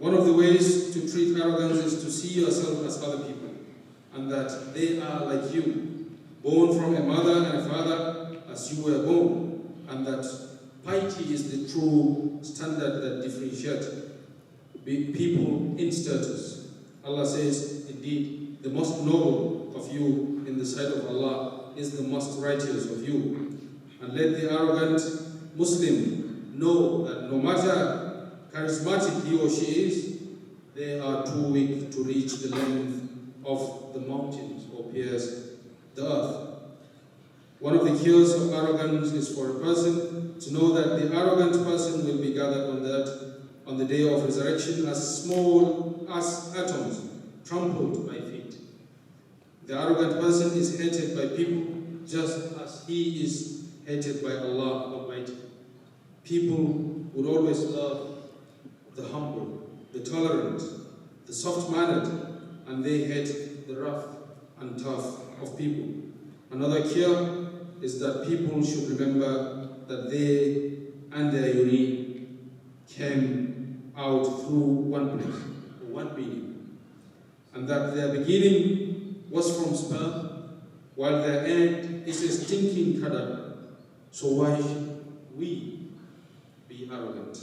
One of the ways to treat arrogance is to see yourself as other people, and that they are like you, born from a mother and a father as you were born, and that piety is the true standard that differentiates people in status. Allah says, indeed, the most noble of you in the sight of Allah is the most righteous of you. And let the arrogant Muslim know that no matter charismatic he or she is, they are too weak to reach the length of the mountains or pierce the earth. One of the cures of arrogance is for a person to know that the arrogant person will be gathered on the day of resurrection as small as atoms trampled by feet. The arrogant person is hated by people just as he is hated by Allah Almighty. People would always love the humble, the tolerant, the soft-mannered, and they hate the rough and tough of people. Another cure is that people should remember that they and their urine came out through one place, or one being, and that their beginning was from sperm, while their end is a stinking cadaver. So why should we be arrogant?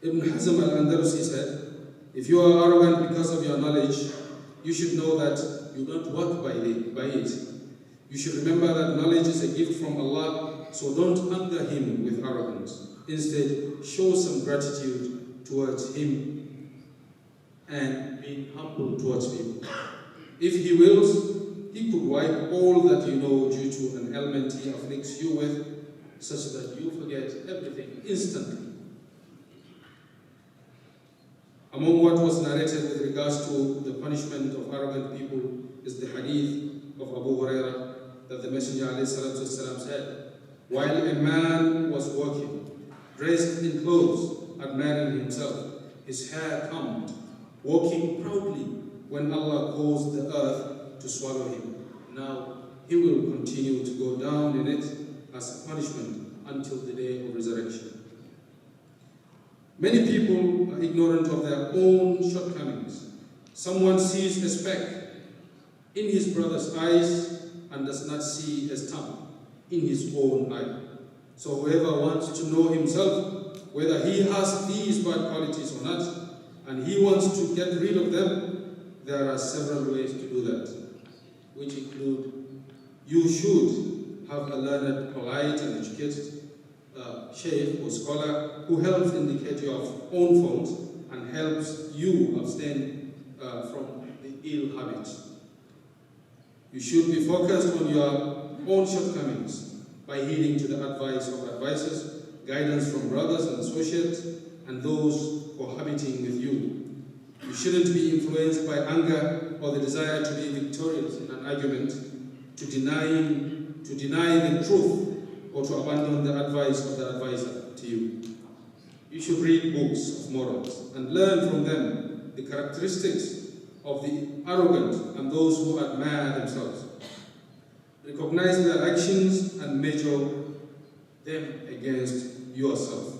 Ibn Hazm al-Andalusi said, if you are arrogant because of your knowledge, you should know that you don't work by it. You should remember that knowledge is a gift from Allah, so don't anger Him with arrogance. Instead, show some gratitude towards Him and be humble towards people. If He wills, He could wipe all that you know due to an ailment He afflicts you with, such that you forget everything instantly. Among what was narrated with regards to the punishment of arrogant people is the hadith of Abu Hurairah that the Messenger ﷺ said, while a man was walking, dressed in clothes, admiring himself, his hair combed, walking proudly when Allah caused the earth to swallow him. Now he will continue to go down in it as a punishment until the day of resurrection. Many people are ignorant of their own shortcomings. Someone sees a speck in his brother's eyes and does not see a stump in his own eye. So whoever wants to know himself, whether he has these bad qualities or not, and he wants to get rid of them, there are several ways to do that, which include, you should have a learned, polite, and educated sheikh or scholar who helps indicate your own faults and helps you abstain from the ill habits. You should be focused on your own shortcomings by heeding to the advice of advisors, guidance from brothers and associates, and those cohabiting with you. You shouldn't be influenced by anger or the desire to be victorious in an argument, to deny the truth, or to abandon the advice of the advisor to you. You should read books of morals and learn from them the characteristics of the arrogant and those who admire themselves. Recognize their actions and measure them against yourself.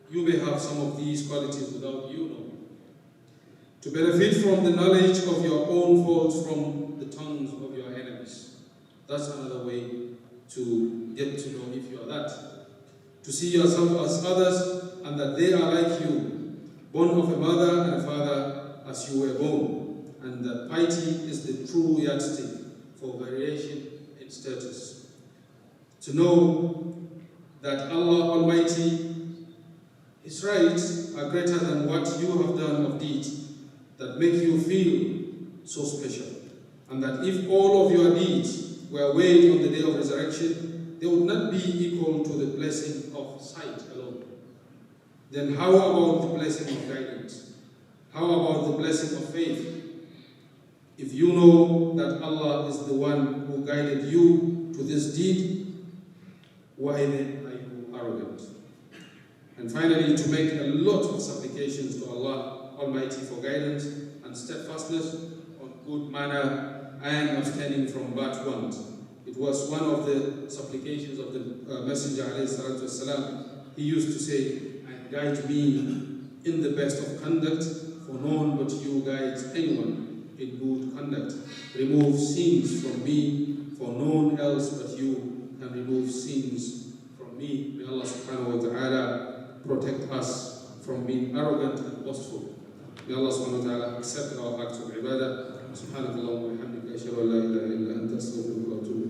You may have some of these qualities without you knowing. To benefit from the knowledge of your own faults from the tongues of your enemies. That's another way to get to know if you are that. To see yourself as others and that they are like you, born of a mother and a father as you were born, and that piety is the true yardstick for variation in status. To know that Allah Almighty, His rights are greater than what you have done of deeds that make you feel so special, and that if all of your deeds were weighed on the day of resurrection, they would not be equal to the blessing of sight alone. Then how about the blessing of guidance? How about the blessing of faith? If you know that Allah is the one who guided you to this deed, why then are you arrogant? And finally, to make a lot of supplications to Allah Almighty for guidance and steadfastness on good manner and abstaining from bad ones. It was one of the supplications of the Messenger ﷺ. He used to say, and guide me in the best of conduct, for none but you guides anyone in good conduct. Remove sins from me, for none else but you can remove sins from me. May Allah subhanahu wa ta'ala protect us from being arrogant and boastful. May Allah subhanahu wa ta'ala accept our acts of ibadah. Subhanakallahumma wa bihamdika ashhadu an la ilaha illa anta astaghfiruka wa atubu